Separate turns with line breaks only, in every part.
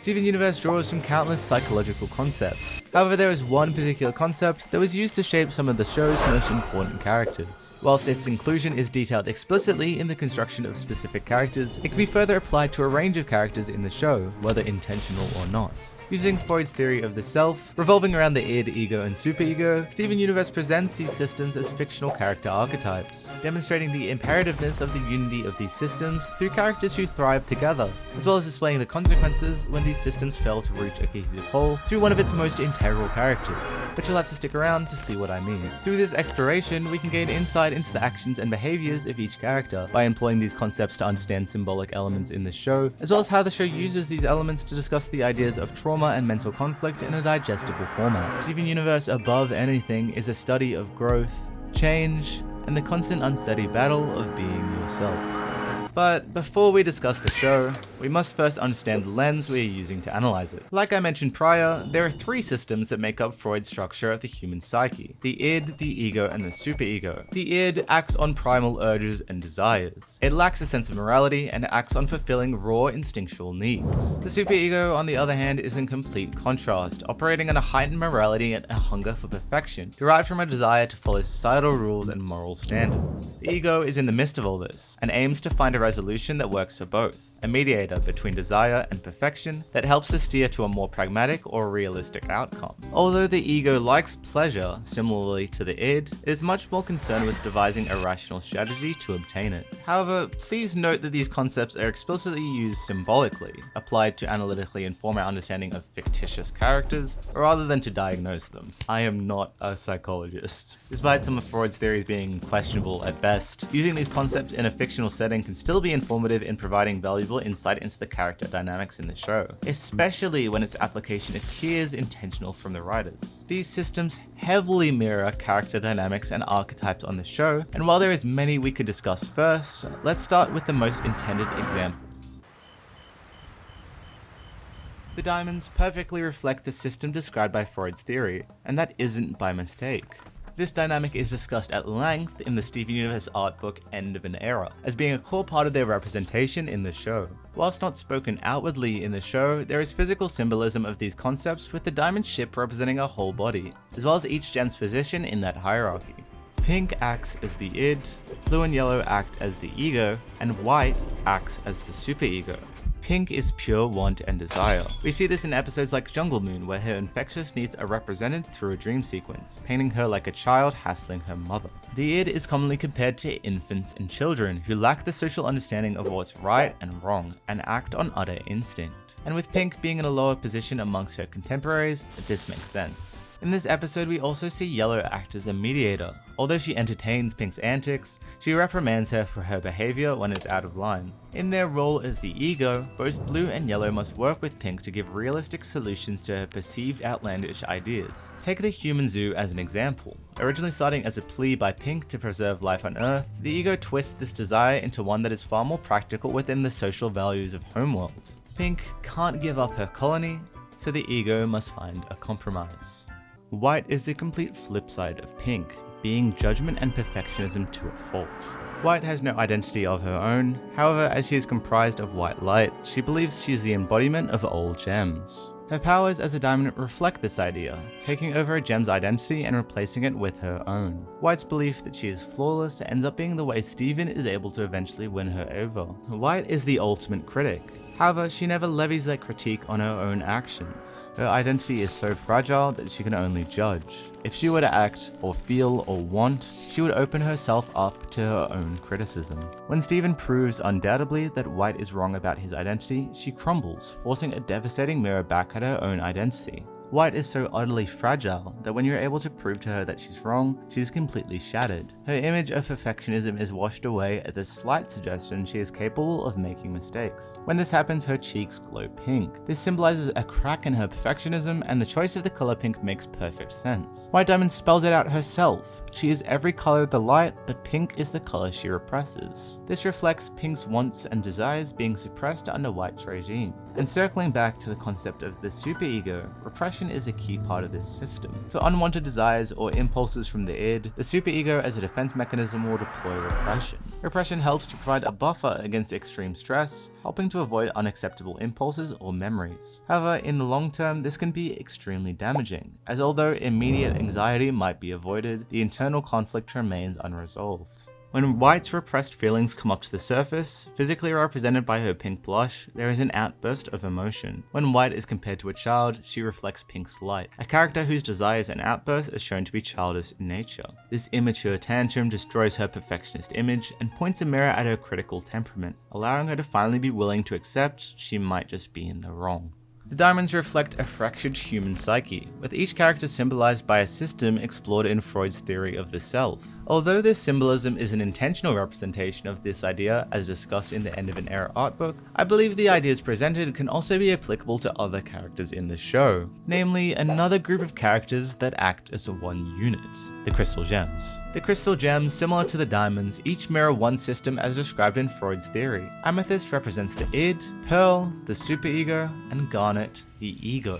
Steven Universe draws from countless psychological concepts. However, there is one particular concept that was used to shape some of the show's most important characters. Whilst its inclusion is detailed explicitly in the construction of specific characters, it can be further applied to a range of characters in the show, whether intentional or not. Using Freud's theory of the self, revolving around the id, ego, and superego, Steven Universe presents these systems as fictional character archetypes, demonstrating the imperativeness of the unity of these systems through characters who thrive together, as well as displaying the consequences when these systems fail to reach a cohesive whole through one of its most integral characters. But you'll have to stick around to see what I mean. Through this exploration, we can gain insight into the actions and behaviors of each character by employing these concepts to understand symbolic elements in the show, as well as how the show uses these elements to discuss the ideas of trauma and mental conflict in a digestible format. Steven Universe, above anything, is a study of growth, change, and the constant unsteady battle of being yourself. But before we discuss the show, we must first understand the lens we are using to analyze it. Like I mentioned prior, there are three systems that make up Freud's structure of the human psyche: the id, the ego, and the superego. The id acts on primal urges and desires. It lacks a sense of morality and acts on fulfilling raw instinctual needs. The superego, on the other hand, is in complete contrast, operating on a heightened morality and a hunger for perfection, derived from a desire to follow societal rules and moral standards. The ego is in the midst of all this, and aims to find a resolution that works for both, a mediator between desire and perfection that helps us steer to a more pragmatic or realistic outcome. Although the ego likes pleasure, similarly to the id, it is much more concerned with devising a rational strategy to obtain it. However, please note that these concepts are explicitly used symbolically, applied to analytically inform our understanding of fictitious characters, rather than to diagnose them. I am not a psychologist. Despite some of Freud's theories being questionable at best, using these concepts in a fictional setting can still be informative in providing valuable insight into the character dynamics in the show, especially when its application appears intentional from the writers. These systems heavily mirror character dynamics and archetypes on the show, and while there is many we could discuss first, let's start with the most intended example. The diamonds perfectly reflect the system described by Freud's theory, and that isn't by mistake. This dynamic is discussed at length in the Steven Universe art book End of an Era, as being a core part of their representation in the show. Whilst not spoken outwardly in the show, there is physical symbolism of these concepts, with the diamond ship representing a whole body, as well as each gem's position in that hierarchy. Pink acts as the id, blue and yellow act as the ego, and white acts as the superego. Pink is pure want and desire. We see this in episodes like Jungle Moon, where her infectious needs are represented through a dream sequence, painting her like a child hassling her mother. The id is commonly compared to infants and children who lack the social understanding of what's right and wrong, and act on utter instinct. And with Pink being in a lower position amongst her contemporaries, this makes sense. In this episode, we also see Yellow act as a mediator. Although she entertains Pink's antics, she reprimands her for her behavior when it's out of line. In their role as the ego, both Blue and Yellow must work with Pink to give realistic solutions to her perceived outlandish ideas. Take the human zoo as an example. Originally starting as a plea by Pink to preserve life on Earth, the ego twists this desire into one that is far more practical within the social values of Homeworld. Pink can't give up her colony, so the ego must find a compromise. White is the complete flip side of Pink, being judgment and perfectionism to a fault. White has no identity of her own, however, as she is comprised of white light, she believes she is the embodiment of all gems. Her powers as a diamond reflect this idea, taking over a gem's identity and replacing it with her own. White's belief that she is flawless ends up being the way Steven is able to eventually win her over. White is the ultimate critic. However, she never levies that critique on her own actions. Her identity is so fragile that she can only judge. If she were to act, or feel, or want, she would open herself up to her own criticism. When Steven proves undoubtedly that White is wrong about his identity, she crumbles, forcing a devastating mirror back at her own identity. White is so utterly fragile that when you're able to prove to her that she's wrong, she's completely shattered. Her image of perfectionism is washed away at the slight suggestion she is capable of making mistakes. When this happens, her cheeks glow pink. This symbolizes a crack in her perfectionism, and the choice of the color pink makes perfect sense. White Diamond spells it out herself. She is every color of the light, but pink is the color she represses. This reflects Pink's wants and desires being suppressed under White's regime. And circling back to the concept of the superego, repression repression is a key part of this system. For unwanted desires or impulses from the id, the superego as a defense mechanism will deploy repression. Repression helps to provide a buffer against extreme stress, helping to avoid unacceptable impulses or memories. However, in the long term, this can be extremely damaging, as although immediate anxiety might be avoided, the internal conflict remains unresolved. When White's repressed feelings come up to the surface, physically represented by her pink blush, there is an outburst of emotion. When White is compared to a child, she reflects Pink's light, a character whose desires and outbursts are shown to be childish in nature. This immature tantrum destroys her perfectionist image and points a mirror at her critical temperament, allowing her to finally be willing to accept she might just be in the wrong. The diamonds reflect a fractured human psyche, with each character symbolized by a system explored in Freud's theory of the self. Although this symbolism is an intentional representation of this idea as discussed in the End of an Era art book, I believe the ideas presented can also be applicable to other characters in the show, namely another group of characters that act as one unit, the crystal gems. The crystal gems, similar to the diamonds, each mirror one system as described in Freud's theory. Amethyst represents the id, pearl, the superego, and garnet, the ego.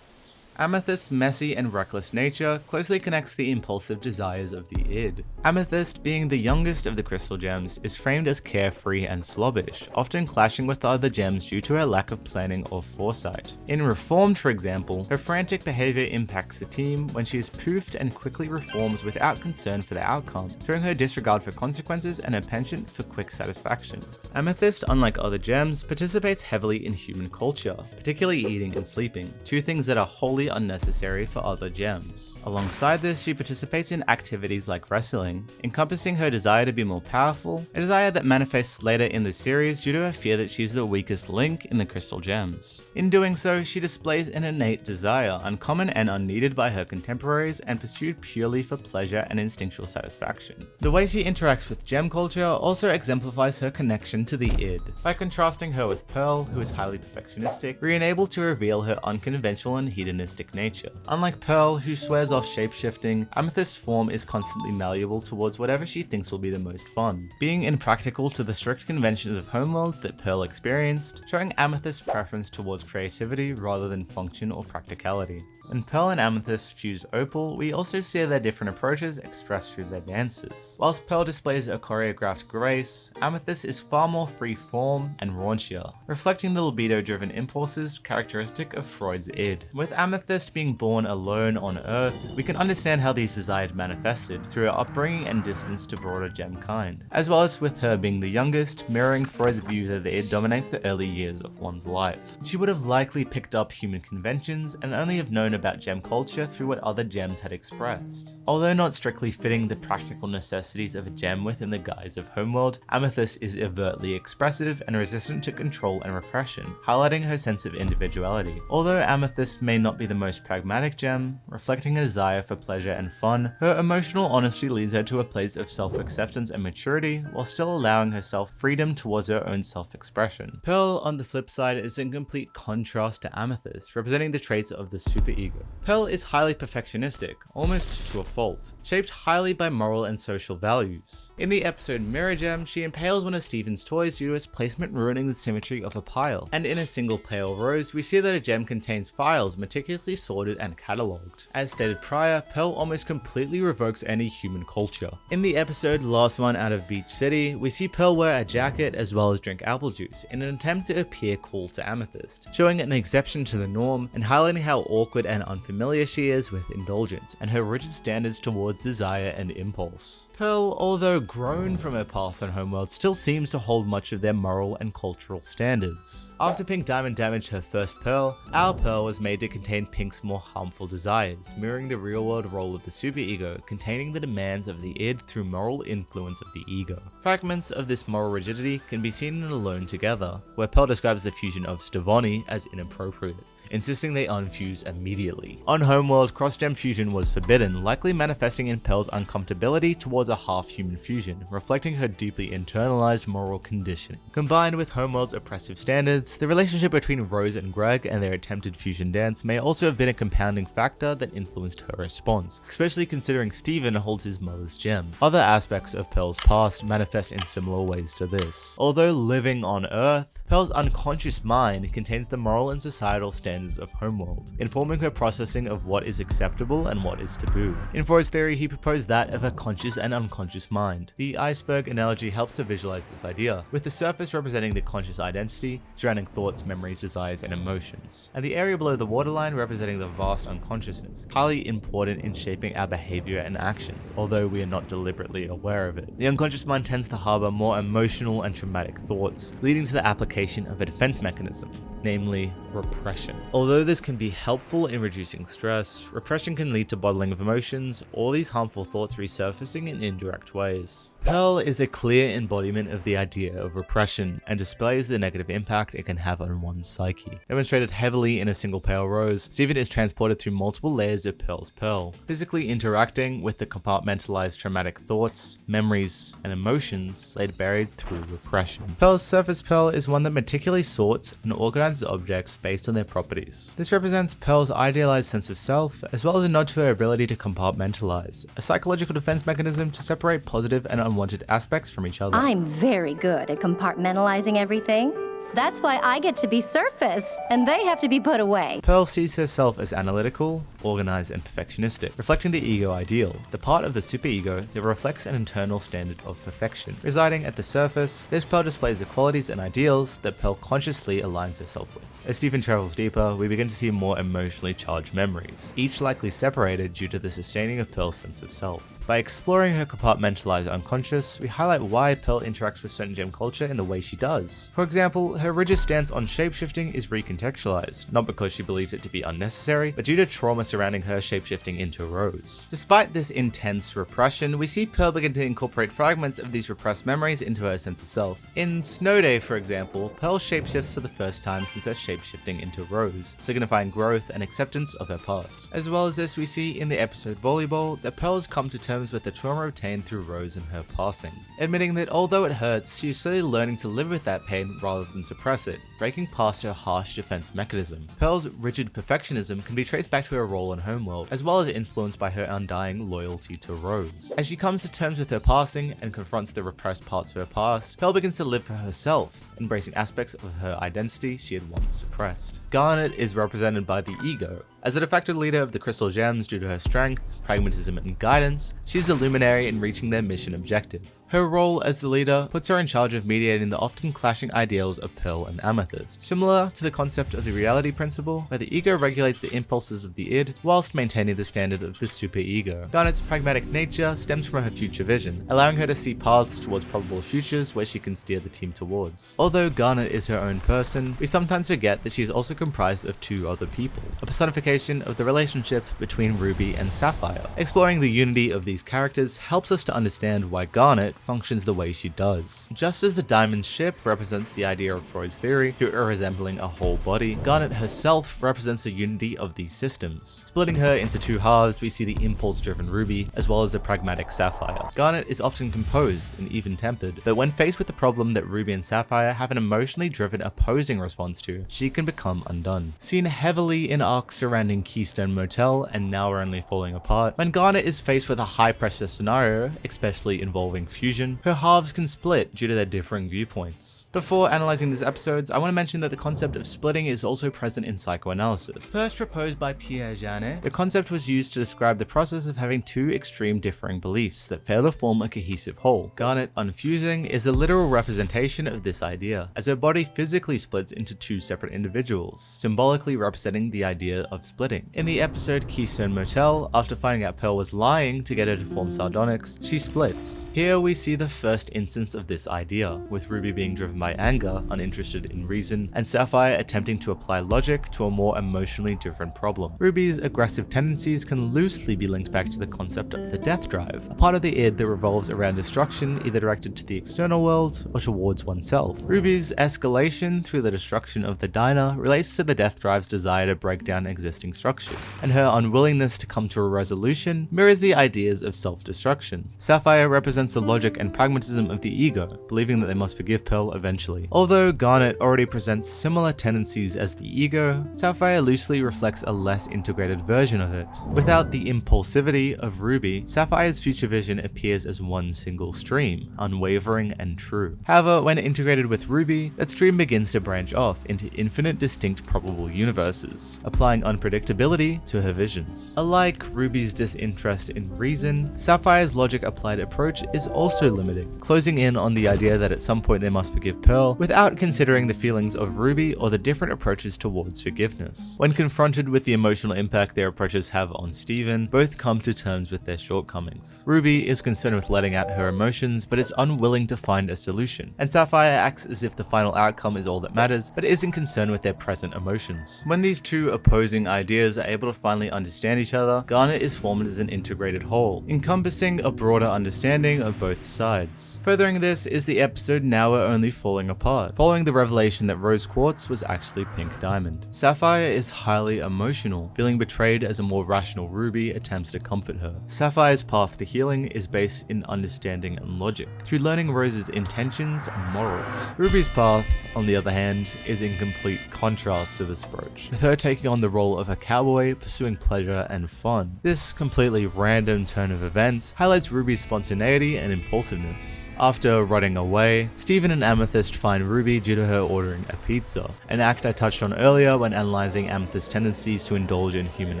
Amethyst's messy and reckless nature closely connects the impulsive desires of the id. Amethyst, being the youngest of the crystal gems, is framed as carefree and slobbish, often clashing with the other gems due to her lack of planning or foresight. In Reformed, for example, her frantic behavior impacts the team when she is poofed and quickly reforms without concern for the outcome, showing her disregard for consequences and a penchant for quick satisfaction. Amethyst, unlike other gems, participates heavily in human culture, particularly eating and sleeping, two things that are wholly unnecessary for other gems. Alongside this, she participates in activities like wrestling, encompassing her desire to be more powerful, a desire that manifests later in the series due to her fear that she's the weakest link in the crystal gems. In doing so, she displays an innate desire, uncommon and unneeded by her contemporaries and pursued purely for pleasure and instinctual satisfaction. The way she interacts with gem culture also exemplifies her connection to the id. By contrasting her with Pearl, who is highly perfectionistic, we are able to reveal her unconventional and hedonistic nature. Unlike Pearl, who swears off shapeshifting, Amethyst's form is constantly malleable towards whatever she thinks will be the most fun, being impractical to the strict conventions of Homeworld that Pearl experienced, showing Amethyst's preference towards creativity rather than function or practicality. When Pearl and Amethyst fuse Opal, we also see their different approaches expressed through their dances. Whilst Pearl displays a choreographed grace, Amethyst is far more free-form and raunchier, reflecting the libido-driven impulses characteristic of Freud's id. With Amethyst being born alone on Earth, we can understand how these desires manifested through her upbringing and distance to broader gem kind, as well as with her being the youngest, mirroring Freud's view that the id dominates the early years of one's life. She would have likely picked up human conventions and only have known about gem culture through what other gems had expressed. Although not strictly fitting the practical necessities of a gem within the guise of Homeworld, Amethyst is overtly expressive and resistant to control and repression, highlighting her sense of individuality. Although Amethyst may not be the most pragmatic gem, reflecting a desire for pleasure and fun, her emotional honesty leads her to a place of self-acceptance and maturity, while still allowing herself freedom towards her own self-expression. Pearl, on the flip side, is in complete contrast to Amethyst, representing the traits of the superego. Pearl is highly perfectionistic, almost to a fault, shaped highly by moral and social values. In the episode Mirror Gem, she impales one of Steven's toys due to its placement ruining the symmetry of a pile, and in a single pale rose, we see that a gem contains files meticulously sorted and catalogued. As stated prior, Pearl almost completely revokes any human culture. In the episode Last One Out of Beach City, we see Pearl wear a jacket as well as drink apple juice in an attempt to appear cool to Amethyst, showing an exception to the norm and highlighting how awkward and unfamiliar she is with indulgence, and her rigid standards towards desire and impulse. Pearl, although grown from her past on Homeworld, still seems to hold much of their moral and cultural standards. After Pink Diamond damaged her first Pearl, our Pearl was made to contain Pink's more harmful desires, mirroring the real-world role of the superego, containing the demands of the id through moral influence of the ego. Fragments of this moral rigidity can be seen in Alone Together, where Pearl describes the fusion of Stivoni as inappropriate, insisting they unfuse immediately. On Homeworld, cross-gem fusion was forbidden, likely manifesting in Pearl's uncomfortability towards a half-human fusion, reflecting her deeply internalized moral conditioning. Combined with Homeworld's oppressive standards, the relationship between Rose and Greg and their attempted fusion dance may also have been a compounding factor that influenced her response, especially considering Steven holds his mother's gem. Other aspects of Pearl's past manifest in similar ways to this. Although living on Earth, Pearl's unconscious mind contains the moral and societal standards standards of homeworld, informing her processing of what is acceptable and what is taboo. In Freud's theory, he proposed that of a conscious and unconscious mind. The iceberg analogy helps to visualize this idea, with the surface representing the conscious identity, surrounding thoughts, memories, desires, and emotions, and the area below the waterline representing the vast unconsciousness, highly important in shaping our behavior and actions, although we are not deliberately aware of it. The unconscious mind tends to harbor more emotional and traumatic thoughts, leading to the application of a defense mechanism, namely repression. Although this can be helpful in reducing stress, repression can lead to bottling of emotions, all these harmful thoughts resurfacing in indirect ways. Pearl is a clear embodiment of the idea of repression and displays the negative impact it can have on one's psyche. Demonstrated heavily in a single pale rose, Steven is transported through multiple layers of Pearl's pearl, physically interacting with the compartmentalized traumatic thoughts, memories, and emotions laid buried through repression. Pearl's surface pearl is one that meticulously sorts and organizes objects based on their properties. This represents Pearl's idealized sense of self, as well as a nod to her ability to compartmentalize, a psychological defense mechanism to separate positive and unwanted aspects from each other.
I'm very good at compartmentalizing everything. That's why I get to be surface, and they have to be put away.
Pearl sees herself as analytical, organized, and perfectionistic, reflecting the ego ideal, the part of the superego that reflects an internal standard of perfection. Residing at the surface, this Pearl displays the qualities and ideals that Pearl consciously aligns herself with. As Steven travels deeper, we begin to see more emotionally charged memories, each likely separated due to the sustaining of Pearl's sense of self. By exploring her compartmentalized unconscious, we highlight why Pearl interacts with certain gem culture in the way she does. For example, her rigid stance on shapeshifting is recontextualized, not because she believes it to be unnecessary, but due to trauma surrounding her shapeshifting into Rose. Despite this intense repression, we see Pearl begin to incorporate fragments of these repressed memories into her sense of self. In Snow Day, for example, Pearl shapeshifts for the first time since her shapeshifting into Rose, signifying growth and acceptance of her past. As well as this, we see in the episode Volleyball that Pearl has come to terms with the trauma obtained through Rose and her passing, admitting that although it hurts, she is slowly learning to live with that pain rather than suppress it, breaking past her harsh defense mechanism. Pearl's rigid perfectionism can be traced back to her role in Homeworld, as well as influenced by her undying loyalty to Rose. As she comes to terms with her passing and confronts the repressed parts of her past, Pearl begins to live for herself, embracing aspects of her identity she had once suppressed. Garnet is represented by the ego. As a de facto leader of the Crystal Gems due to her strength, pragmatism, and guidance, she's a luminary in reaching their mission objective. Her role as the leader puts her in charge of mediating the often clashing ideals of Pearl and Amethyst, similar to the concept of the reality principle, where the ego regulates the impulses of the id whilst maintaining the standard of the superego. Garnet's pragmatic nature stems from her future vision, allowing her to see paths towards probable futures where she can steer the team towards. Although Garnet is her own person, we sometimes forget that she is also comprised of two other people, a personification of the relationship between Ruby and Sapphire. Exploring the unity of these characters helps us to understand why Garnet functions the way she does. Just as the diamond ship represents the idea of Freud's theory through her resembling a whole body, Garnet herself represents the unity of these systems. Splitting her into two halves, we see the impulse-driven Ruby as well as the pragmatic Sapphire. Garnet is often composed and even-tempered, but when faced with the problem that Ruby and Sapphire have an emotionally driven opposing response to, she can become undone. Seen heavily in arcs surrounding Keystone Motel and Now We're Only Falling Apart, when Garnet is faced with a high-pressure scenario, especially involving fusion, her halves can split due to their differing viewpoints. Before analyzing these episodes, I want to mention that the concept of splitting is also present in psychoanalysis. First proposed by Pierre Janet, the concept was used to describe the process of having two extreme differing beliefs that fail to form a cohesive whole. Garnet unfusing is a literal representation of this idea, as her body physically splits into two separate individuals, symbolically representing the idea of splitting. In the episode Keystone Motel, after finding out Pearl was lying to get her to form sardonyx, she splits. Here we see the first instance of this idea, with Ruby being driven by anger, uninterested in reason, and Sapphire attempting to apply logic to a more emotionally driven problem. Ruby's aggressive tendencies can loosely be linked back to the concept of the death drive, a part of the id that revolves around destruction either directed to the external world or towards oneself. Ruby's escalation through the destruction of the diner relates to the death drive's desire to break down existing existing structures, and her unwillingness to come to a resolution mirrors the ideas of self-destruction. Sapphire represents the logic and pragmatism of the ego, believing that they must forgive Pearl eventually. Although Garnet already presents similar tendencies as the ego, Sapphire loosely reflects a less integrated version of it. Without the impulsivity of Ruby, Sapphire's future vision appears as one single stream, unwavering and true. However, when integrated with Ruby, that stream begins to branch off into infinite distinct probable universes, applying unpredictability to her visions. Unlike Ruby's disinterest in reason, Sapphire's logic-applied approach is also limiting, closing in on the idea that at some point they must forgive Pearl without considering the feelings of Ruby or the different approaches towards forgiveness. When confronted with the emotional impact their approaches have on Steven, both come to terms with their shortcomings. Ruby is concerned with letting out her emotions, but is unwilling to find a solution, and Sapphire acts as if the final outcome is all that matters, but isn't concerned with their present emotions. When these two opposing ideas are able to finally understand each other, Garnet is formed as an integrated whole, encompassing a broader understanding of both sides. Furthering this is the episode Now We're Only Falling Apart, following the revelation that Rose Quartz was actually Pink Diamond. Sapphire is highly emotional, feeling betrayed as a more rational Ruby attempts to comfort her. Sapphire's path to healing is based in understanding and logic, through learning Rose's intentions and morals. Ruby's path, on the other hand, is in complete contrast to this approach, with her taking on the role of a cowboy pursuing pleasure and fun. This completely random turn of events highlights Ruby's spontaneity and impulsiveness. After running away, Steven and Amethyst find Ruby due to her ordering a pizza, an act I touched on earlier when analyzing Amethyst's tendencies to indulge in human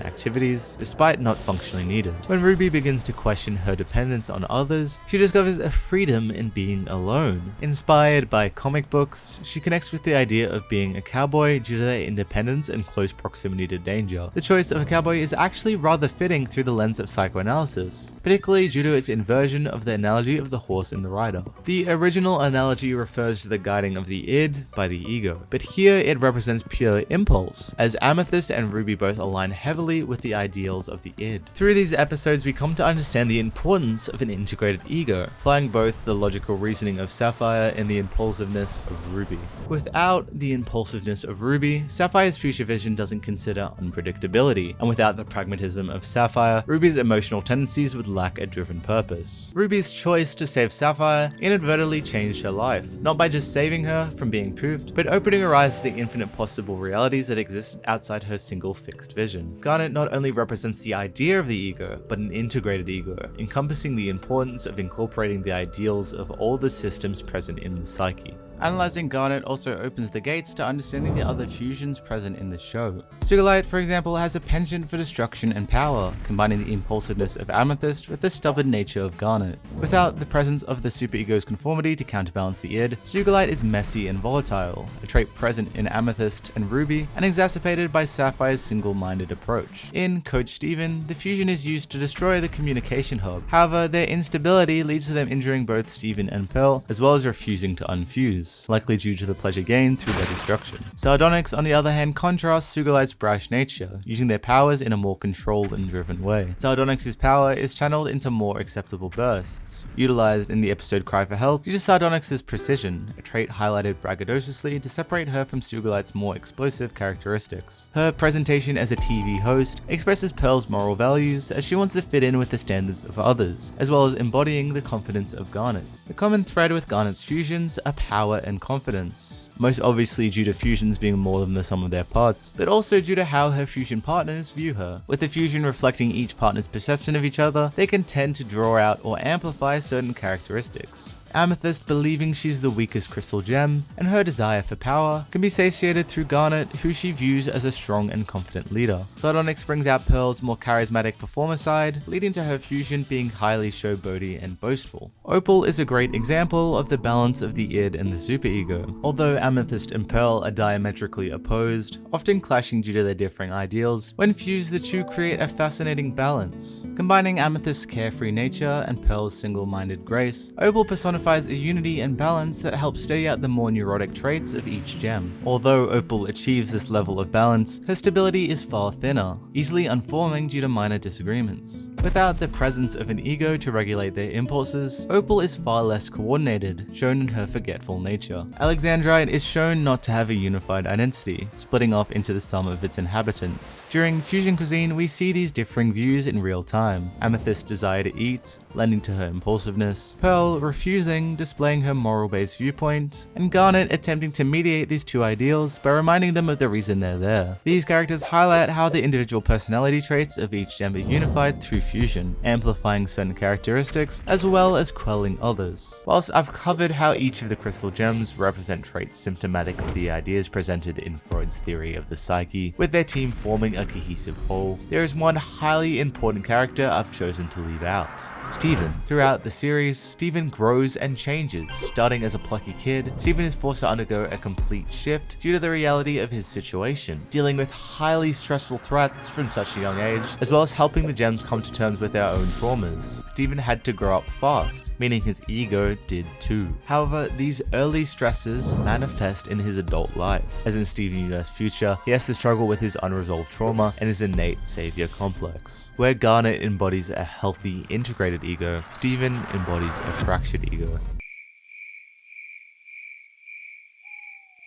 activities, despite not functionally needed. When Ruby begins to question her dependence on others, she discovers a freedom in being alone. Inspired by comic books, she connects with the idea of being a cowboy due to their independence and close proximity to danger. The choice of a cowboy is actually rather fitting through the lens of psychoanalysis, particularly due to its inversion of the analogy of the horse and the rider. The original analogy refers to the guiding of the id by the ego, but here it represents pure impulse, as Amethyst and Ruby both align heavily with the ideals of the id. Through these episodes, we come to understand the importance of an integrated ego, applying both the logical reasoning of Sapphire and the impulsiveness of Ruby. Without the impulsiveness of Ruby, Sapphire's future vision doesn't consider unpredictability, and without the pragmatism of Sapphire, Ruby's emotional tendencies would lack a driven purpose. Ruby's choice to save Sapphire inadvertently changed her life, not by just saving her from being poofed, but opening her eyes to the infinite possible realities that exist outside her single fixed vision. Garnet not only represents the idea of the ego, but an integrated ego, encompassing the importance of incorporating the ideals of all the systems present in the psyche. Analyzing Garnet also opens the gates to understanding the other fusions present in the show. Sugilite, for example, has a penchant for destruction and power, combining the impulsiveness of Amethyst with the stubborn nature of Garnet. Without the presence of the superego's conformity to counterbalance the id, Sugilite is messy and volatile, a trait present in Amethyst and Ruby, and exacerbated by Sapphire's single-minded approach. In Coach Steven, the fusion is used to destroy the communication hub. However, their instability leads to them injuring both Steven and Pearl, as well as refusing to unfuse, likely due to the pleasure gained through their destruction. Sardonyx, on the other hand, contrasts Sugilite's brash nature, using their powers in a more controlled and driven way. Sardonyx's power is channeled into more acceptable bursts. Utilized in the episode Cry for Help, due to Sardonyx's precision, a trait highlighted braggadociously to separate her from Sugilite's more explosive characteristics. Her presentation as a TV host expresses Pearl's moral values as she wants to fit in with the standards of others, as well as embodying the confidence of Garnet. The common thread with Garnet's fusions are power and confidence, most obviously due to fusions being more than the sum of their parts, but also due to how her fusion partners view her. With the fusion reflecting each partner's perception of each other, they can tend to draw out or amplify certain characteristics. Amethyst, believing she's the weakest crystal gem, and her desire for power, can be satiated through Garnet, who she views as a strong and confident leader. Sardonyx brings out Pearl's more charismatic performer side, leading to her fusion being highly showboaty and boastful. Opal is a great example of the balance of the id and the superego. Although Amethyst and Pearl are diametrically opposed, often clashing due to their differing ideals, when fused the two create a fascinating balance. Combining Amethyst's carefree nature and Pearl's single-minded grace, Opal personifies personifies a unity and balance that helps steady out the more neurotic traits of each gem. Although Opal achieves this level of balance, her stability is far thinner, easily unforming due to minor disagreements. Without the presence of an ego to regulate their impulses, Opal is far less coordinated, shown in her forgetful nature. Alexandrite is shown not to have a unified identity, splitting off into the sum of its inhabitants. During fusion cuisine, we see these differing views in real time. Amethyst's desire to eat, lending to her impulsiveness, Pearl refusing, displaying her moral-based viewpoint, and Garnet attempting to mediate these two ideals by reminding them of the reason they're there. These characters highlight how the individual personality traits of each gem are unified through fusion, amplifying certain characteristics as well as quelling others. Whilst I've covered how each of the crystal gems represent traits symptomatic of the ideas presented in Freud's theory of the psyche, with their team forming a cohesive whole, there is one highly important character I've chosen to leave out. Steven. Throughout the series, Steven grows and changes. Starting as a plucky kid, Steven is forced to undergo a complete shift due to the reality of his situation, dealing with highly stressful threats from such a young age, as well as helping the gems come to terms with their own traumas. Steven had to grow up fast, meaning his ego did too. However, these early stresses manifest in his adult life. As in Steven Universe's future, he has to struggle with his unresolved trauma and his innate savior complex. Where Garnet embodies a healthy, integrated ego, Steven embodies a fractured ego.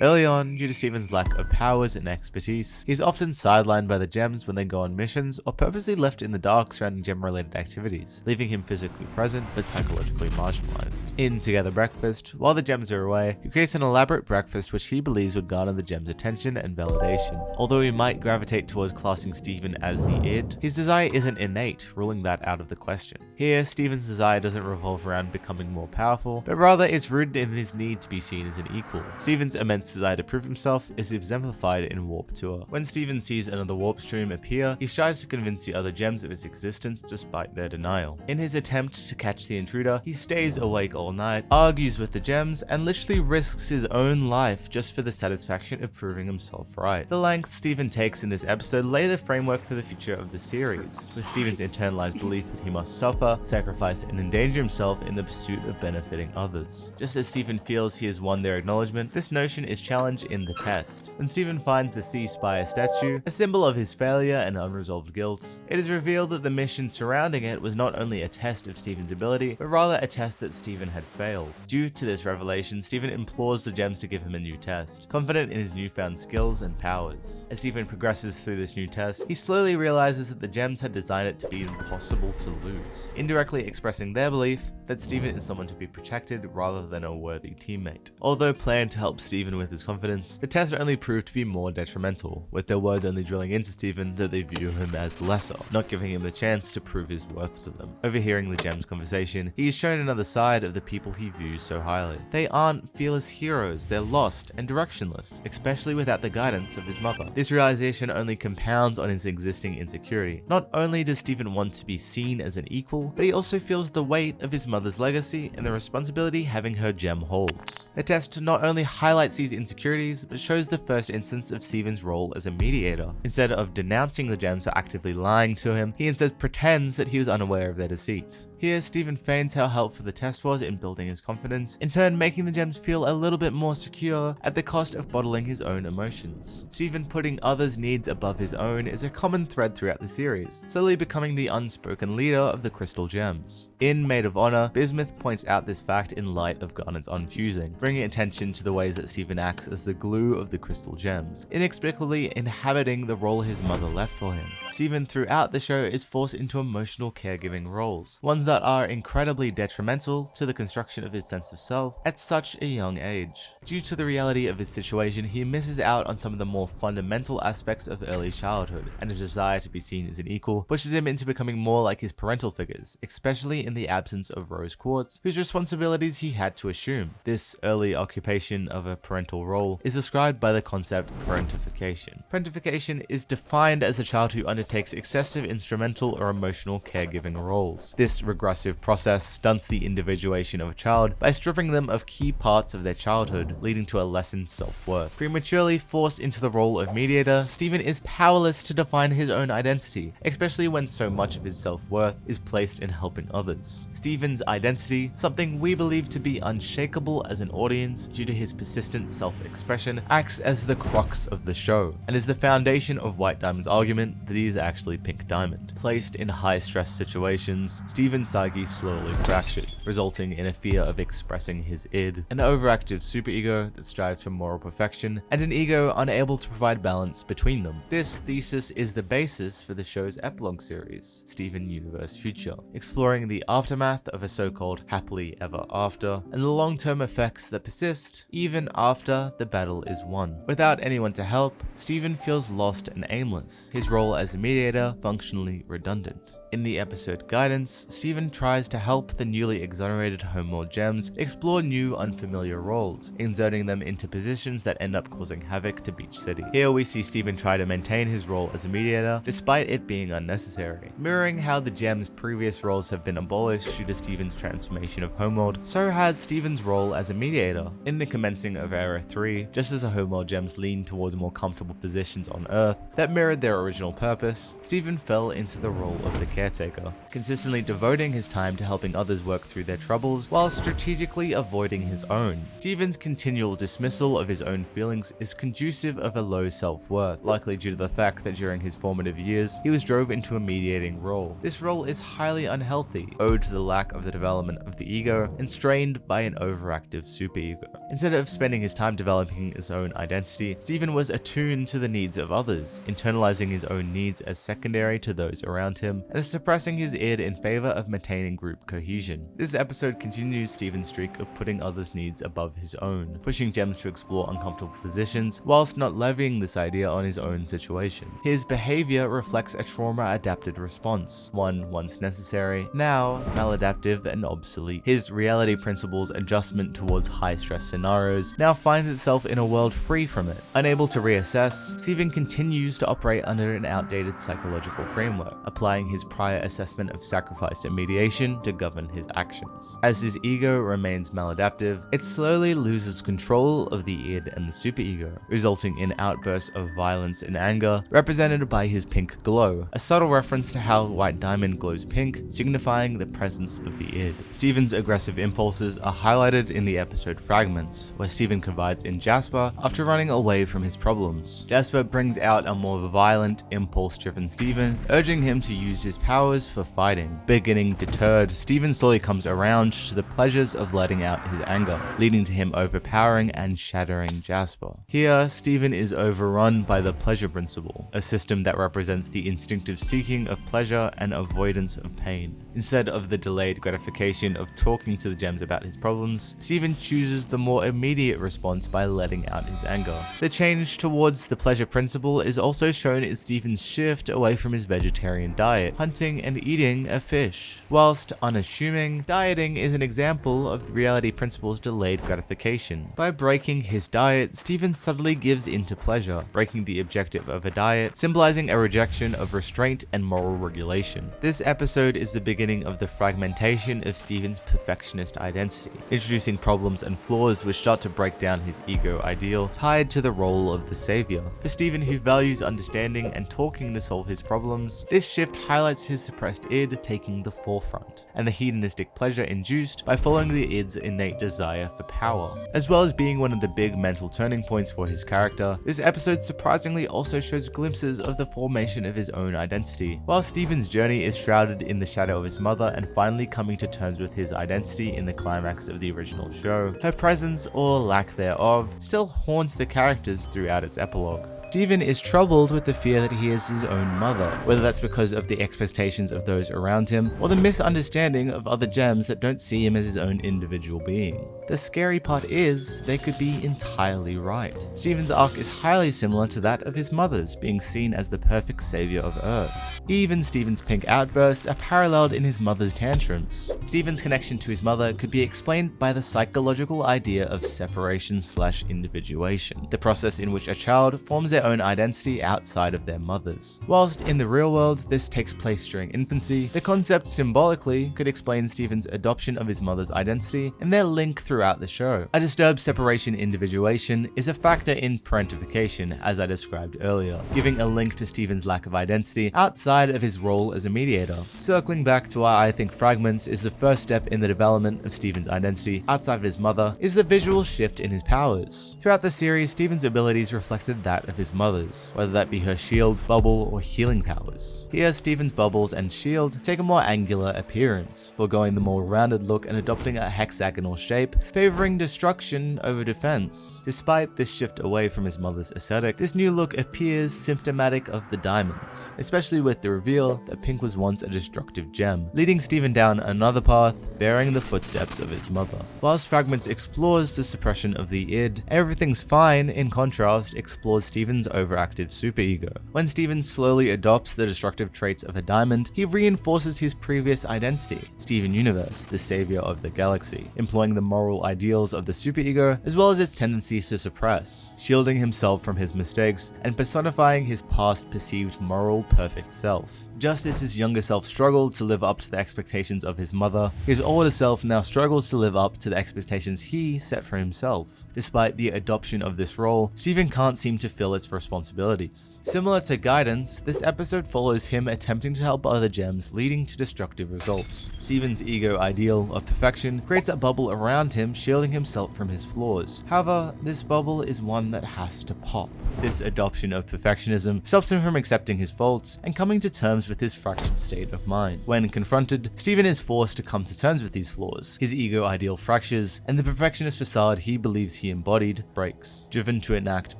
Early on, due to Steven's lack of powers and expertise, he's often sidelined by the gems when they go on missions or purposely left in the dark surrounding gem-related activities, leaving him physically present but psychologically marginalized. In Together Breakfast, while the gems are away, he creates an elaborate breakfast which he believes would garner the gems' attention and validation. Although he might gravitate towards classing Steven as the id, his desire isn't innate, ruling that out of the question. Here, Steven's desire doesn't revolve around becoming more powerful, but rather is rooted in his need to be seen as an equal. Steven's immense desire to prove himself is exemplified in Warp Tour. When Steven sees another warp stream appear, he strives to convince the other gems of its existence despite their denial. In his attempt to catch the intruder, he stays awake all night, argues with the gems, and literally risks his own life just for the satisfaction of proving himself right. The lengths Steven takes in this episode lay the framework for the future of the series, with Steven's internalized belief that he must suffer, sacrifice, and endanger himself in the pursuit of benefiting others. Just as Steven feels he has won their acknowledgement, this notion is challenged in the test. When Steven finds the Sea Spire statue, a symbol of his failure and unresolved guilt, it is revealed that the mission surrounding it was not only a test of Steven's ability, but rather a test that Steven had failed. Due to this revelation, Steven implores the gems to give him a new test, confident in his newfound skills and powers. As Steven progresses through this new test, he slowly realizes that the gems had designed it to be impossible to lose, indirectly expressing their belief that Steven is someone to be protected rather than a worthy teammate. Although planned to help Steven with his confidence, the test only proved to be more detrimental, with their words only drilling into Steven that they view him as lesser, not giving him the chance to prove his worth to them. Overhearing the gems' conversation, he is shown another side of the people he views so highly. They aren't fearless heroes, they're lost and directionless, especially without the guidance of his mother. This realization only compounds on his existing insecurity. Not only does Steven want to be seen as an equal, but he also feels the weight of his mother's legacy and the responsibility having her gem holds. The test not only highlights these insecurities, but shows the first instance of Steven's role as a mediator. Instead of denouncing the gems or actively lying to him, he instead pretends that he was unaware of their deceit. Here, Steven feigns how helpful the test was in building his confidence, in turn making the gems feel a little bit more secure at the cost of bottling his own emotions. Steven putting others' needs above his own is a common thread throughout the series, slowly becoming the unspoken leader of the crystal gems. In Maid of Honor, Bismuth points out this fact in light of Garnet's unfusing, bringing attention to the ways that Steven acts as the glue of the crystal gems, inexplicably inhabiting the role his mother left for him. Steven throughout the show is forced into emotional caregiving roles, ones that are incredibly detrimental to the construction of his sense of self at such a young age. Due to the reality of his situation, he misses out on some of the more fundamental aspects of early childhood, and his desire to be seen as an equal pushes him into becoming more like his parental figures, especially in the absence of Rose Quartz, whose responsibilities he had to assume. This early occupation of a parental role is described by the concept parentification. Parentification is defined as a child who undertakes excessive instrumental or emotional caregiving roles. This progressive process stunts the individuation of a child by stripping them of key parts of their childhood, leading to a lessened self-worth. Prematurely forced into the role of mediator, Stephen is powerless to define his own identity, especially when so much of his self-worth is placed in helping others. Stephen's identity, something we believe to be unshakable as an audience due to his persistent self-expression, acts as the crux of the show, and is the foundation of White Diamond's argument that he is actually Pink Diamond. Placed in high-stress situations, Stephen's psyche slowly fractured, resulting in a fear of expressing his id, an overactive superego that strives for moral perfection, and an ego unable to provide balance between them. This thesis is the basis for the show's epilogue series, Steven Universe Future, exploring the aftermath of a so-called happily ever after, and the long-term effects that persist even after the battle is won. Without anyone to help, Stephen feels lost and aimless, his role as a mediator functionally redundant. In the episode Guidance, Stephen tries to help the newly exonerated Homeworld Gems explore new unfamiliar roles, inserting them into positions that end up causing havoc to Beach City. Here we see Stephen try to maintain his role as a mediator despite it being unnecessary. Mirroring how the Gems' previous roles have been abolished due to Stephen's transformation of Homeworld, so had Stephen's role as a mediator. In the commencing of Era 3, just as the Homeworld Gems leaned towards more comfortable positions on Earth that mirrored their original purpose, Stephen fell into the role of the caretaker, consistently devoting his time to helping others work through their troubles while strategically avoiding his own. Stephen's continual dismissal of his own feelings is conducive of a low self-worth, likely due to the fact that during his formative years, he was drove into a mediating role. This role is highly unhealthy, owed to the lack of the development of the ego, and strained by an overactive superego. Instead of spending his time developing his own identity, Stephen was attuned to the needs of others, internalizing his own needs as secondary to those around him, and suppressing his id in favor of maintaining group cohesion. This episode continues Stephen's streak of putting others' needs above his own, pushing Gems to explore uncomfortable positions, whilst not levying this idea on his own situation. His behavior reflects a trauma-adapted response, one once necessary, now maladaptive and obsolete. His reality principles adjustment towards high-stress scenarios now finds itself in a world free from it. Unable to reassess, Stephen continues to operate under an outdated psychological framework, applying his prior assessment of sacrifice and mediation to govern his actions. As his ego remains maladaptive, it slowly loses control of the id and the superego, resulting in outbursts of violence and anger, represented by his pink glow, a subtle reference to how White Diamond glows pink, signifying the presence of the id. Stephen's aggressive impulses are highlighted in the episode Fragments, where Stephen confides in Jasper after running away from his problems. Jasper brings out a more violent, impulse-driven Stephen, urging him to use his powers for fighting. Beginning deterred, Stephen slowly comes around to the pleasures of letting out his anger, leading to him overpowering and shattering Jasper. Here, Stephen is overrun by the pleasure principle, a system that represents the instinctive seeking of pleasure and avoidance of pain. Instead of the delayed gratification of talking to the Gems about his problems, Stephen chooses the more immediate response by letting out his anger. The change towards the pleasure principle is also shown in Stephen's shift away from his vegetarian diet, hunting and eating a fish. Whilst unassuming, dieting is an example of the reality principle's delayed gratification. By breaking his diet, Stephen subtly gives into pleasure, breaking the objective of a diet, symbolizing a rejection of restraint and moral regulation. This episode is the beginning of the fragmentation of Stephen's perfectionist identity, introducing problems and flaws which start to break down his ego ideal, tied to the role of the savior. For Stephen, who values understanding and talking to solve his problems, this shift highlights his suppressed id taking the forefront, and the hedonistic pleasure induced by following the id's innate desire for power. As well as being one of the big mental turning points for his character, this episode surprisingly also shows glimpses of the formation of his own identity. While Stephen's journey is shrouded in the shadow of his mother and finally coming to terms with his identity in the climax of the original show, her presence, or lack thereof, still haunts the characters throughout its epilogue. Stephen is troubled with the fear that he is his own mother, whether that's because of the expectations of those around him, or the misunderstanding of other Gems that don't see him as his own individual being. The scary part is, they could be entirely right. Steven's arc is highly similar to that of his mother's, being seen as the perfect savior of Earth. Even Steven's pink outbursts are paralleled in his mother's tantrums. Steven's connection to his mother could be explained by the psychological idea of separation/individuation, the process in which a child forms their own identity outside of their mother's. Whilst in the real world this takes place during infancy, the concept symbolically could explain Steven's adoption of his mother's identity and their link throughout the show. A disturbed separation/individuation is a factor in parentification, as I described earlier, giving a link to Steven's lack of identity outside of his role as a mediator. Circling back to why I think Fragments is the first step in the development of Steven's identity outside of his mother is the visual shift in his powers. Throughout the series, Steven's abilities reflected that of his mother's, whether that be her shield, bubble, or healing powers. Here, Steven's bubbles and shield take a more angular appearance, foregoing the more rounded look and adopting a hexagonal shape, favoring destruction over defense. Despite this shift away from his mother's aesthetic, this new look appears symptomatic of the diamonds, especially with the reveal that pink was once a destructive gem, leading Steven down another path, bearing the footsteps of his mother. Whilst Fragments explores the suppression of the id, Everything's Fine, in contrast, explores Steven's overactive superego. When Steven slowly adopts the destructive traits of a diamond, he reinforces his previous identity, Steven Universe, the savior of the galaxy, employing the moral ideals of the superego as well as its tendencies to suppress, shielding himself from his mistakes and personifying his past perceived moral perfect self. Just as his younger self struggled to live up to the expectations of his mother, his older self now struggles to live up to the expectations he set for himself. Despite the adoption of this role, Steven can't seem to fill its responsibilities. Similar to Guidance, this episode follows him attempting to help other gems, leading to destructive results. Steven's ego ideal of perfection creates a bubble around him, shielding himself from his flaws. However, this bubble is one that has to pop. This adoption of perfectionism stops him from accepting his faults and coming to terms with his fractured state of mind. When confronted, Steven is forced to come to terms with these flaws. His ego ideal fractures, and the perfectionist facade he believes he embodied breaks. Driven to enact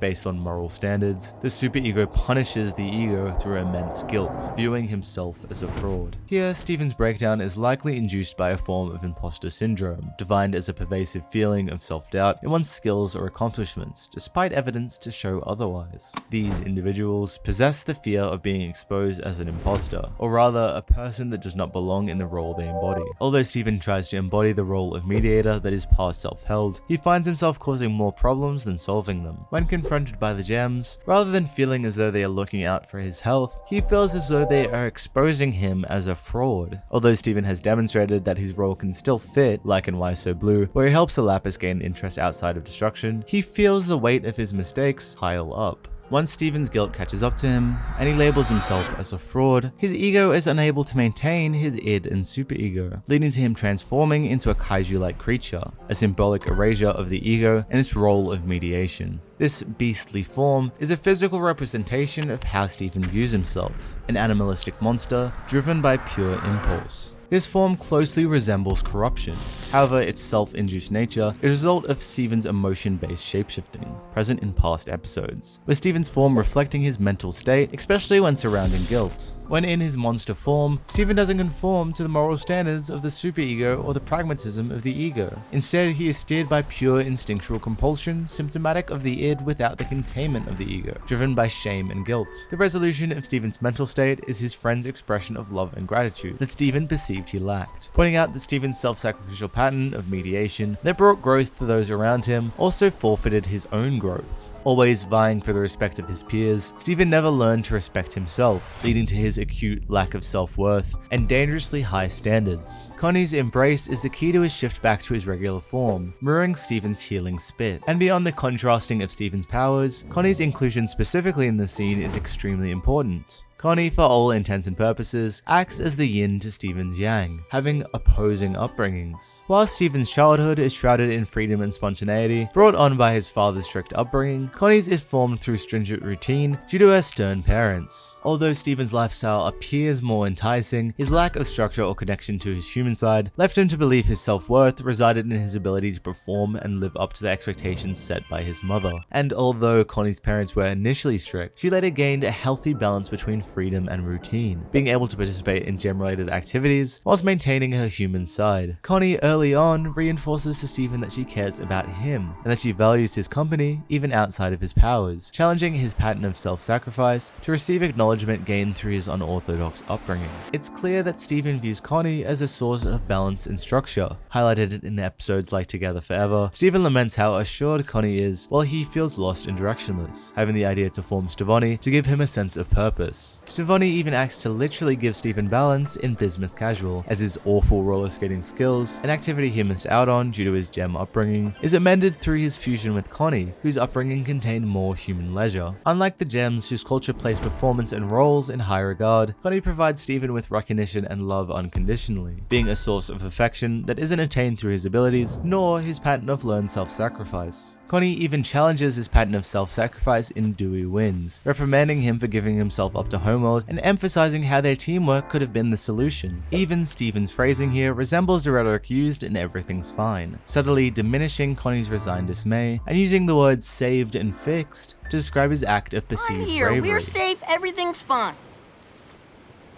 based on moral standards, the superego punishes the ego through immense guilt, viewing himself as a fraud. Here, Steven's breakdown is likely induced by a form of imposter syndrome, defined as a pervasive feeling of self-doubt in one's skills or accomplishments, despite evidence to show otherwise. These individuals possess the fear of being exposed as an imposter, or rather, a person that does not belong in the role they embody. Although Steven tries to embody the role of mediator that his past self held, he finds himself causing more problems than solving them. When confronted by the gems, rather than feeling as though they are looking out for his health, he feels as though they are exposing him as a fraud. Although Steven has demonstrated that his role can still fit, like in Why So Blue, where he helps a Lapis gain interest outside of destruction, he feels the weight of his mistakes pile up. Once Steven's guilt catches up to him, and he labels himself as a fraud, his ego is unable to maintain his id and superego, leading to him transforming into a kaiju-like creature, a symbolic erasure of the ego and its role of mediation. This beastly form is a physical representation of how Steven views himself, an animalistic monster driven by pure impulse. This form closely resembles corruption. However, its self-induced nature is a result of Steven's emotion-based shapeshifting, present in past episodes, with Steven's form reflecting his mental state, especially when surrounding guilt. When in his monster form, Steven doesn't conform to the moral standards of the superego or the pragmatism of the ego. Instead, he is steered by pure instinctual compulsion, symptomatic of the id without the containment of the ego, driven by shame and guilt. The resolution of Steven's mental state is his friend's expression of love and gratitude that Steven perceived he lacked, pointing out that Steven's self-sacrificial pattern of mediation that brought growth to those around him also forfeited his own growth. Always vying for the respect of his peers, Steven never learned to respect himself, leading to his acute lack of self-worth and dangerously high standards. Connie's embrace is the key to his shift back to his regular form, mirroring Steven's healing spit. And beyond the contrasting of Steven's powers, Connie's inclusion specifically in the scene is extremely important. Connie, for all intents and purposes, acts as the yin to Steven's yang, having opposing upbringings. While Steven's childhood is shrouded in freedom and spontaneity, brought on by his father's strict upbringing, Connie's is formed through stringent routine due to her stern parents. Although Steven's lifestyle appears more enticing, his lack of structure or connection to his human side left him to believe his self-worth resided in his ability to perform and live up to the expectations set by his mother. And although Connie's parents were initially strict, she later gained a healthy balance between freedom and routine, being able to participate in gem-related activities whilst maintaining her human side. Connie early on reinforces to Steven that she cares about him, and that she values his company even outside of his powers, challenging his pattern of self-sacrifice to receive acknowledgement gained through his unorthodox upbringing. It's clear that Steven views Connie as a source of balance and structure. Highlighted in episodes like Together Forever, Steven laments how assured Connie is while he feels lost and directionless, having the idea to form Stevonnie to give him a sense of purpose. Stevonnie even acts to literally give Steven balance in Bismuth Casual, as his awful roller skating skills, an activity he missed out on due to his gem upbringing, is amended through his fusion with Connie, whose upbringing contained more human leisure. Unlike the gems whose culture placed performance and roles in high regard, Connie provides Steven with recognition and love unconditionally, being a source of affection that isn't attained through his abilities, nor his pattern of learned self-sacrifice. Connie even challenges his pattern of self-sacrifice in Dewey Wins, reprimanding him for giving himself up to Homeworld and emphasizing how their teamwork could have been the solution. Even Steven's phrasing here resembles the rhetoric used in Everything's Fine, subtly diminishing Connie's resigned dismay and using the words saved and fixed to describe his act of perceived
I'm here.
bravery.
We're safe. Everything's fine.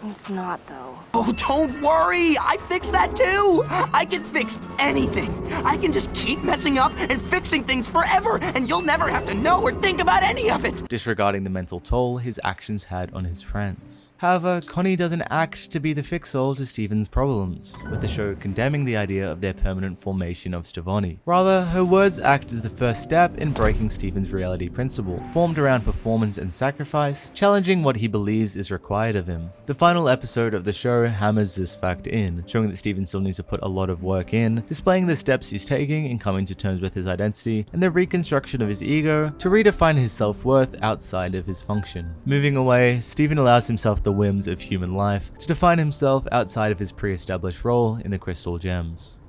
It's not, though.
Oh, don't worry. I fixed that too. I can fix anything. I can just keep messing up and fixing things forever, and you'll never have to know or think about any of it.
Disregarding the mental toll his actions had on his friends. However, Connie doesn't act to be the fix-all to Steven's problems, with the show condemning the idea of their permanent formation of Stevonnie. Rather, her words act as the first step in breaking Steven's reality principle, formed around performance and sacrifice, challenging what he believes is required of him. The final episode of the show hammers this fact in, showing that Steven still needs to put a lot of work in, displaying the steps he's taking in coming to terms with his identity and the reconstruction of his ego to redefine his self-worth outside of his function. Moving away, Steven allows himself the whims of human life to define himself outside of his pre-established role in the Crystal Gems.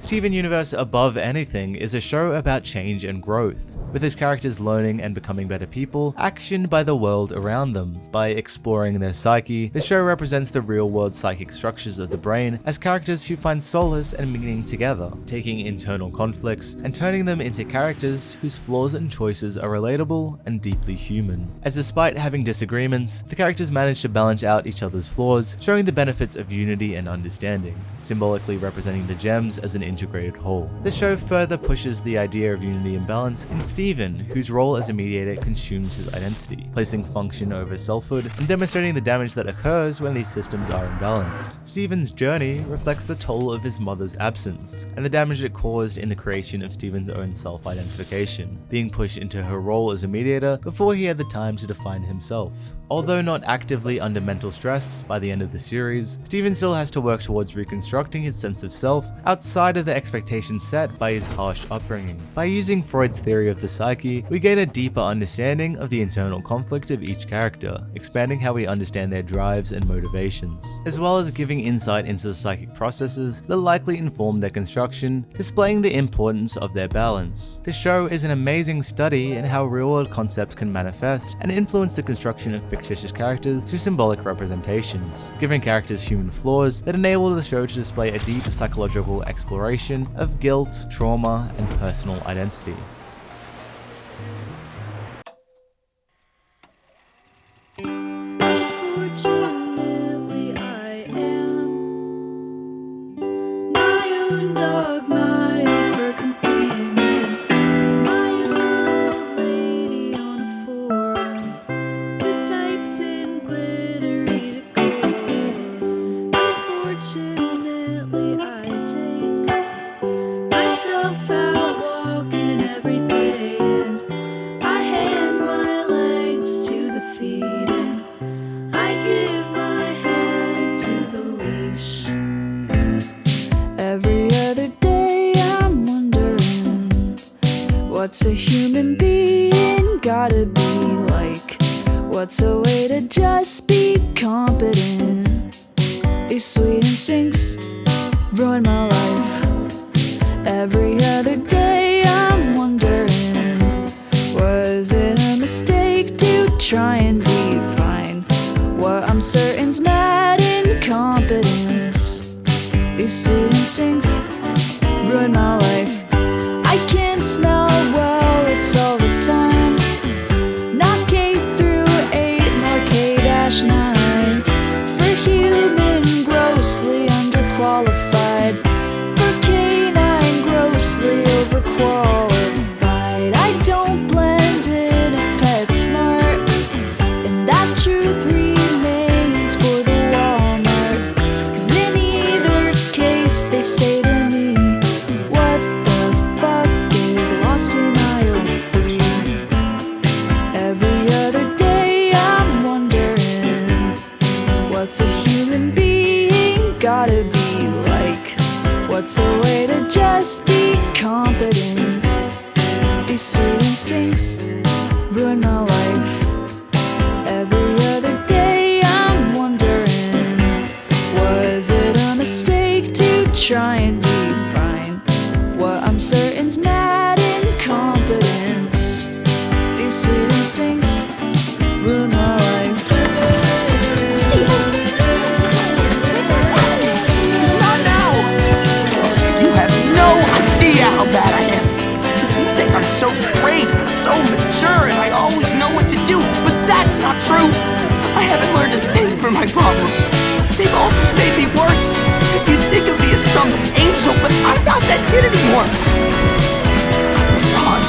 Steven Universe Above Anything is a show about change and growth, with his characters learning and becoming better people, actioned by the world around them. By exploring their psyche, the show represents the real-world psychic structures of the brain as characters who find solace and meaning together, taking internal conflicts and turning them into characters whose flaws and choices are relatable and deeply human. As despite having disagreements, the characters manage to balance out each other's flaws, showing the benefits of unity and understanding, symbolically representing the gems as an integrated whole. The show further pushes the idea of unity and balance in Steven, whose role as a mediator consumes his identity, placing function over selfhood and demonstrating the damage that occurs when these systems are imbalanced. Steven's journey reflects the toll of his mother's absence and the damage it caused in the creation of Steven's own self-identification, being pushed into her role as a mediator before he had the time to define himself. Although not actively under mental stress by the end of the series, Steven still has to work towards reconstructing his sense of self outside of the expectations set by his harsh upbringing. By using Freud's theory of the psyche, we gain a deeper understanding of the internal conflict of each character, expanding how we understand their drives and motivations, as well as giving insight into the psychic processes that likely inform their construction, displaying the importance of their balance. This show is an amazing study in how real-world concepts can manifest and influence the construction of fictitious characters through symbolic representations, giving characters human flaws that enable the show to display a deep psychological exploration of guilt, trauma, and personal identity.
Unfortunately, I am my own dog, my own fur companion, my own old lady on a forum who types in glittery decor. Unfortunately, I take myself out walking every day, and I hand my legs to the feet, and I give my head to the leash. Every other day I'm wondering, what's a human being gotta be like? What's a way to just be competent? These sweet instincts ruin my life. Every other day I'm wondering, try and define what I'm certain's mad incompetence. These sweet instincts ruin my life. I can't smell well lips all the time. Not K through 8 nor K-9. For human, grossly underqualified. For K9, grossly overqualified. I don't blend in at PetSmart, and that truth remains for the Walmart. 'Cause in either case they say to me, what the fuck is lost in aisle 3? Every other day I'm wondering, what's a human being gotta be like? What's a way to just be competent? These sweet instincts ruin my life. Every other day I'm wondering, was it a mistake to try and define what I'm certain's mad incompetence? These sweet instincts ruin my life.
Stephen!
Not now! You have no idea how bad I am. You think I'm so great, so mature, and I always know what to do, but that's not true. I haven't learned a thing from my problems. They've all just made me worse. You'd think of me as some angel, but I'm not that kid anymore. I'm a fraud.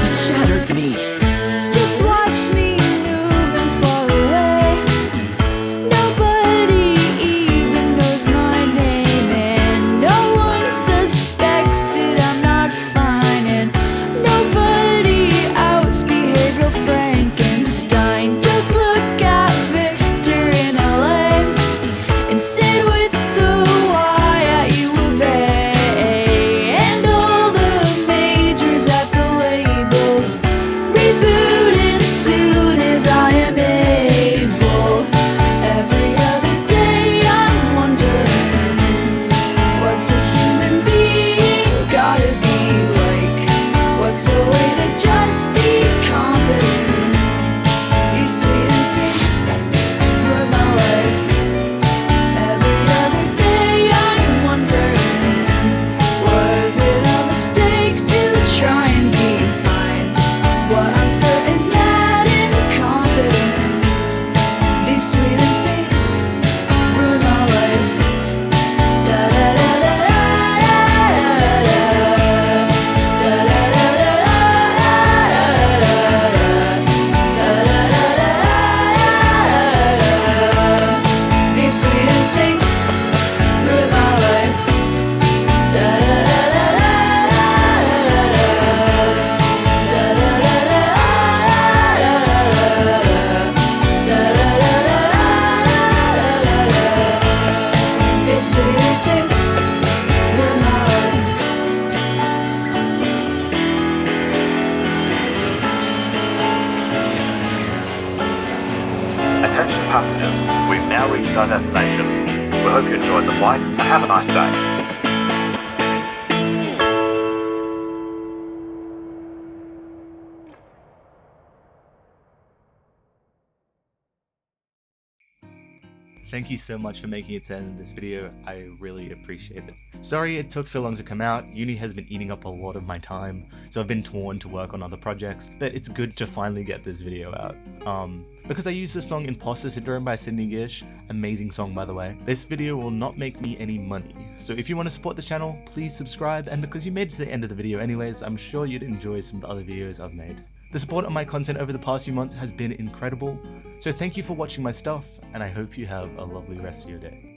You shattered me.
Just watch me move and fall away. Nobody even knows my name, and no one suspects that I'm not fine, and nobody outs behavioral Frankenstein. Just look at Victor in LA and sit with the Y at U of A, and all the majors at the labels. Reboot as soon as I am able. Every other day I'm wondering, what's a human being gotta be like? What's a way to just be competent? These sweet instincts ruin my life. Every other day I'm wondering, was it a mistake to try and define what I'm certain's mad incompetence? These sweet instincts ruin my life. Da da da da da da da da da da da. These sweet instincts ruin my life. Da da da da da da da da da. These sweet instincts ruin my life.
Attention passengers, we've now reached our destination. We hope you enjoyed the flight and have a nice day.
Thank you so much for making it to the end of this video, I really appreciate it. Sorry it took so long to come out, uni has been eating up a lot of my time, so I've been torn to work on other projects, but it's good to finally get this video out. Because I used the song Imposter Syndrome by Sidney Gish, amazing song by the way, this video will not make me any money, so if you want to support the channel, please subscribe, and because you made it to the end of the video anyways, I'm sure you'd enjoy some of the other videos I've made. The support on my content over the past few months has been incredible, so thank you for watching my stuff, and I hope you have a lovely rest of your day.